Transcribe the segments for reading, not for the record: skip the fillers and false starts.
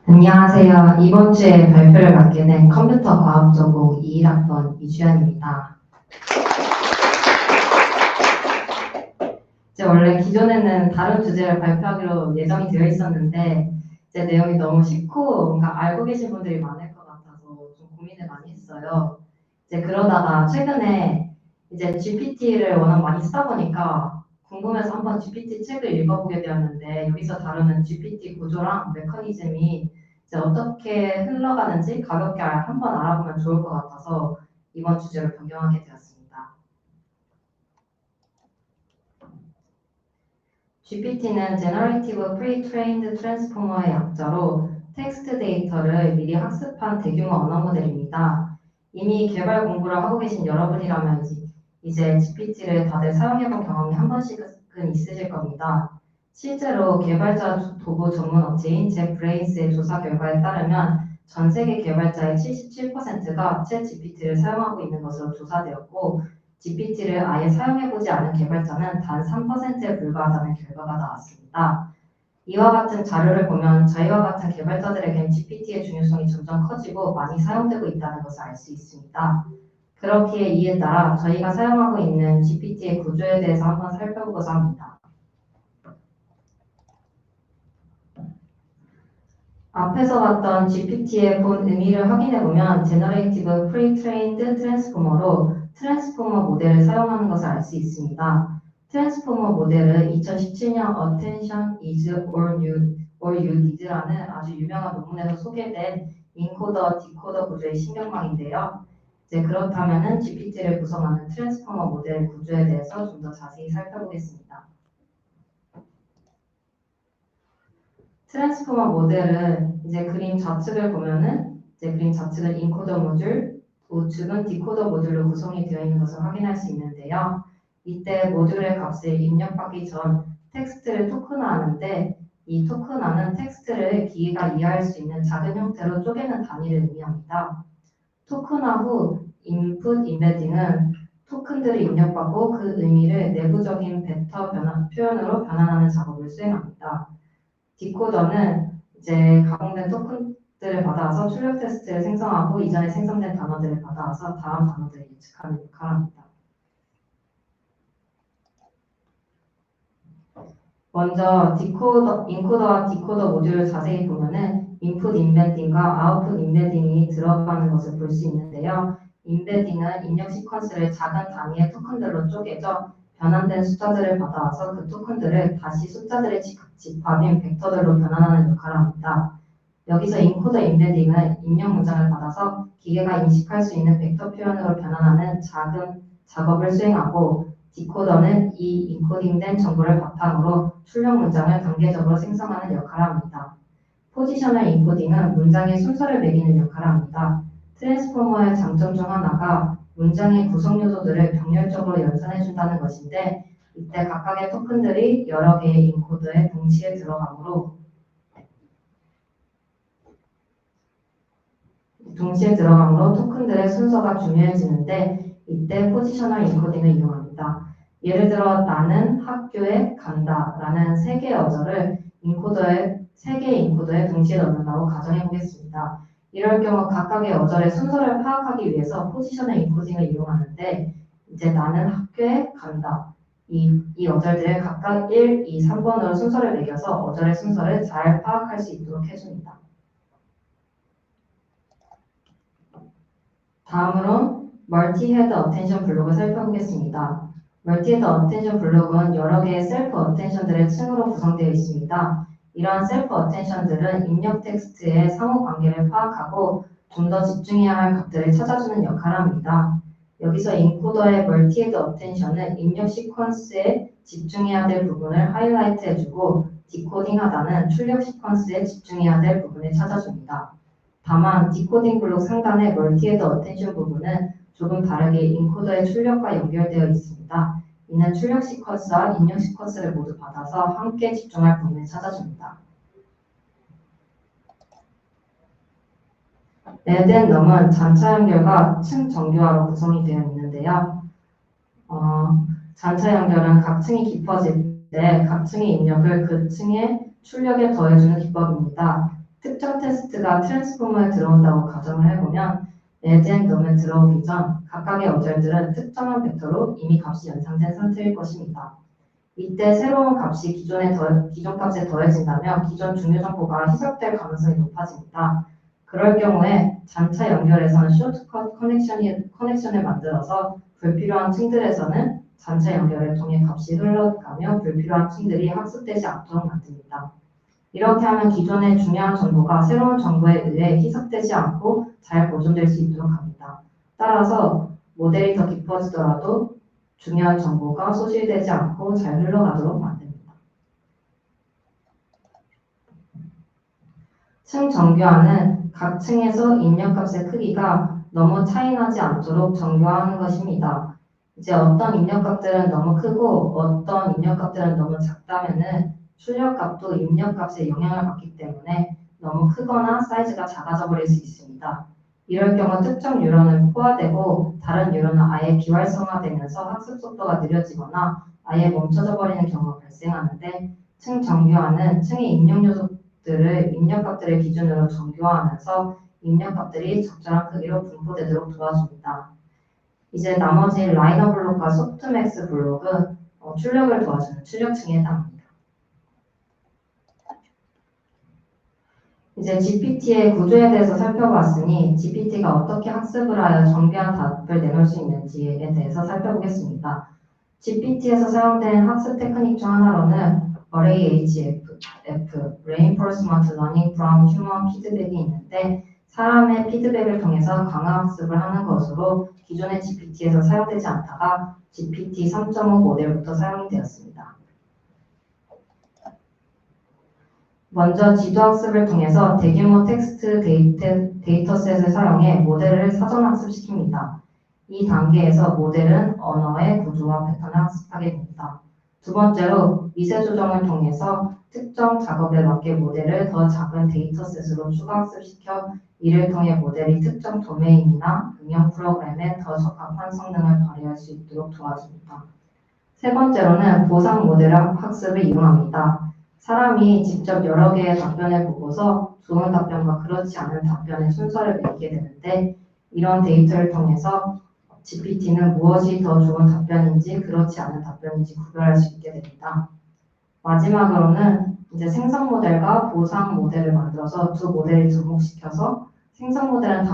안녕하세요. 이번 주에 발표를 맡게 된 컴퓨터 과학 전공 21학번 이주연입니다. 이제 원래 기존에는 다른 주제를 발표하기로 예정이 되어 있었는데 이제 내용이 너무 쉽고 뭔가 알고 계신 분들이 많을 것 같아서 좀 고민을 많이 했어요. 이제 그러다가 최근에 이제 GPT를 워낙 많이 쓰다 보니까 궁금해서 한번 GPT 책을 읽어보게 되었는데 여기서 다루는 GPT 구조랑 메커니즘이 이제 어떻게 흘러가는지 가볍게 한번 알아보면 좋을 것 같아서 이번 주제로 변경하게 되었습니다. GPT는 Generative Pre-trained Transformer의 약자로 텍스트 데이터를 미리 학습한 대규모 언어 모델입니다. 이미 개발 공부를 하고 계신 여러분이라면 이제 GPT를 다들 사용해본 경험이 한 번씩은 있으실 겁니다. 실제로 개발자 도구 전문 업체인 젯브레인스의 조사 결과에 따르면 전 세계 개발자의 77%가 챗 GPT를 사용하고 있는 것으로 조사되었고 GPT를 아예 사용해보지 않은 개발자는 단 3%에 불과하다는 결과가 나왔습니다. 이와 같은 자료를 보면 저희와 같은 개발자들에겐 GPT의 중요성이 점점 커지고 많이 사용되고 있다는 것을 알 수 있습니다. 그렇기에 이에 따라 저희가 사용하고 있는 GPT의 구조에 대해서 한번 살펴보고자 합니다. 앞에서 봤던 GPT의 본 의미를 확인해보면 Generative Pre-trained Transformer로 트랜스포머 모델을 사용하는 것을 알 수 있습니다. 트랜스포머 모델은 2017년 Attention is all you need라는 아주 유명한 논문에서 소개된 인코더, 디코더 구조의 신경망인데요. 이제 그렇다면 GPT를 구성하는 트랜스포머 모델 구조에 대해서 좀 더 자세히 살펴보겠습니다. 트랜스포머 모델은 이제 그림 좌측을 보면은 이제 그림 좌측은 인코더 모듈, 우측은 디코더 모듈로 구성이 되어 있는 것을 확인할 수 있는데요. 이때 모듈의 값을 입력하기 전 텍스트를 토큰화하는데 이 토큰화는 텍스트를 기계가 이해할 수 있는 작은 형태로 쪼개는 단위를 의미합니다. 토큰화 후 인풋 인베딩은 토큰들을 입력하고 그 의미를 내부적인 벡터 표현으로 변환하는 작업을 수행합니다. 디코더는 이제 가공된 토큰들을 받아서 출력 테스트를 생성하고 이전에 생성된 단어들을 받아서 다음 단어들을 예측하는 역할을 합니다. 먼저 인코더와 디코더 모듈을 자세히 보면은 인풋 인베딩과 아웃풋 인베딩이 들어가는 것을 볼 수 있는데요. 인베딩은 입력 시퀀스를 작은 단위의 토큰들로 쪼개져 변환된 숫자들을 받아와서 그 토큰들을 다시 숫자들의 집합인 벡터들로 변환하는 역할을 합니다. 여기서 인코더 인베딩은 입력 문장을 받아서 기계가 인식할 수 있는 벡터 표현으로 변환하는 작은 작업을 수행하고 디코더는 이 인코딩된 정보를 바탕으로 출력 문장을 단계적으로 생성하는 역할을 합니다. 포지셔널 인코딩은 문장의 순서를 매기는 역할을 합니다. 트랜스포머의 장점 중 하나가 문장의 구성 요소들을 병렬적으로 연산해준다는 것인데 이때 각각의 토큰들이 여러 개의 인코더에 동시에 들어가므로 토큰들의 순서가 중요해지는데 이때 포지셔널 인코딩을 이용합니다. 예를 들어 나는 학교에 간다 라는 세 개의 어절을 세 개의 인코더에 동시에 넣는다고 가정해 보겠습니다. 이럴 경우 각각의 어절의 순서를 파악하기 위해서 포지셔널 인코딩을 이용하는데 이제 나는 학교에 간다. 이 어절들을 각각 1, 2, 3번으로 순서를 매겨서 어절의 순서를 잘 파악할 수 있도록 해줍니다. 다음으로 멀티-헤드 어텐션 블록을 살펴보겠습니다. 멀티-헤드 어텐션 블록은 여러 개의 셀프 어텐션들의 층으로 구성되어 있습니다. 이러한 셀프 어텐션들은 입력 텍스트의 상호 관계를 파악하고 좀 더 집중해야 할 값들을 찾아주는 역할을 합니다. 여기서 인코더의 멀티-헤드 어텐션은 입력 시퀀스에 집중해야 될 부분을 하이라이트해주고 디코딩 하단은 출력 시퀀스에 집중해야 될 부분을 찾아줍니다. 다만 디코딩 블록 상단의 멀티-헤드 어텐션 부분은 조금 다르게 인코더의 출력과 연결되어 있습니다. 이는 출력 시퀀스와 입력 시퀀스를 모두 받아서 함께 집중할 부분을 찾아줍니다. 레드앤넘은 잔차 연결과 층 정교화로 구성이 되어 있는데요. 잔차 연결은 각 층이 깊어질 때 각 층의 입력을 그 층의 출력에 더해주는 기법입니다. 특정 테스트가 트랜스폼에 들어온다고 가정을 해보면 레드앤덤에 들어오기 전 각각의 어절들은 특정한 벡터로 이미 값이 연상된 상태일 것입니다. 이때 새로운 값이 기존 값에 더해진다면 기존 중요 정보가 희석될 가능성이 높아집니다. 그럴 경우에 잔차 연결에서는 쇼트컷 커넥션을 만들어서 불필요한 층들에서는 잔차 연결을 통해 값이 흘러가며 불필요한 층들이 학습되지 않도록 만듭니다. 이렇게 하면 기존의 중요한 정보가 새로운 정보에 의해 희석되지 않고 잘 보존될 수 있도록 합니다. 따라서 모델이 더 깊어지더라도 중요한 정보가 소실되지 않고 잘 흘러가도록 만듭니다. 층 정교화는 각 층에서 입력값의 크기가 너무 차이나지 않도록 정교화하는 것입니다. 이제 어떤 입력값들은 너무 크고 어떤 입력값들은 너무 작다면은 출력값도 입력값에 영향을 받기 때문에 너무 크거나 사이즈가 작아져 버릴 수 있습니다. 이럴 경우 특정 뉴런은 포화되고 다른 뉴런은 아예 비활성화되면서 학습 속도가 느려지거나 아예 멈춰져 버리는 경우가 발생하는데 층 정교화는 층의 입력 요소들을 입력값들을 기준으로 정교화하면서 입력값들이 적절한 크기로 분포되도록 도와줍니다. 이제 나머지 라이너 블록과 소프트맥스 블록은 출력을 도와주는 출력층에 해당합니다. 이제 GPT의 구조에 대해서 살펴봤으니 GPT가 어떻게 학습을 하여 정교한 답을 내놓을 수 있는지에 대해서 살펴보겠습니다. GPT에서 사용된 학습 테크닉 중 하나로는 RAHF, Reinforcement Learning from Human Feedback이 있는데 사람의 피드백을 통해서 강화 학습을 하는 것으로 기존의 GPT에서 사용되지 않다가 GPT 3.5 모델부터 사용이 되었습니다. 먼저 지도학습을 통해서 대규모 텍스트 데이터셋을 사용해 모델을 사전학습시킵니다. 이 단계에서 모델은 언어의 구조와 패턴을 학습하게 됩니다. 두 번째로 미세 조정을 통해서 특정 작업에 맞게 모델을 더 작은 데이터셋으로 추가 학습시켜 이를 통해 모델이 특정 도메인이나 응용 프로그램에 더 적합한 성능을 발휘할 수 있도록 도와줍니다. 세 번째로는 보상 모델 학습을 이용합니다. 사람이 직접 여러 개의 답변을 보고서 좋은 답변과 그렇지 않은 답변의 순서를 매기게 되는데 이런 데이터를 통해서 GPT는 무엇이 더 좋은 답변인지 그렇지 않은 답변인지 구별할 수 있게 됩니다. 마지막으로는 이제 생성 모델과 보상 모델을 만들어서 두 모델을 접목시켜서 생성 모델은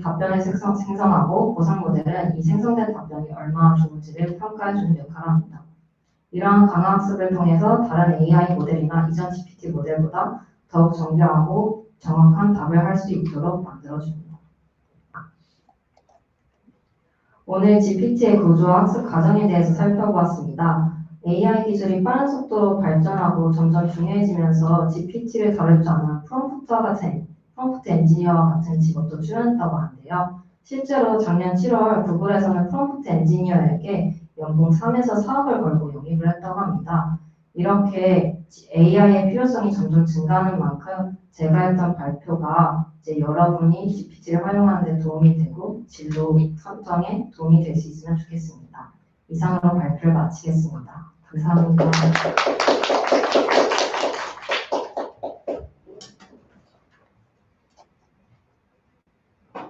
답변을 생성하고 보상 모델은 이 생성된 답변이 얼마나 좋은지를 평가해주는 역할을 합니다. 이러한 강화학습을 통해서 다른 AI 모델이나 이전 GPT 모델보다 더욱 정교하고 정확한 답을 할 수 있도록 만들어줍니다. 오늘 GPT의 구조와 학습 과정에 대해서 살펴보았습니다. AI 기술이 빠른 속도로 발전하고 점점 중요해지면서 GPT를 다룰 줄 아는 프롬프트 엔지니어와 같은 직업도 출연했다고 하는데요. 실제로 작년 7월 구글에서는 프롬프트 엔지니어에게 연봉 3에서 4억을 걸고 영입을 했다고 합니다. 이렇게 AI의 필요성이 점점 증가하는 만큼 제가 했던 발표가 이제 여러분이 GPT를 활용하는 데 도움이 되고 진로 선정에 도움이 될 수 있으면 좋겠습니다. 이상으로 발표를 마치겠습니다. 감사합니다.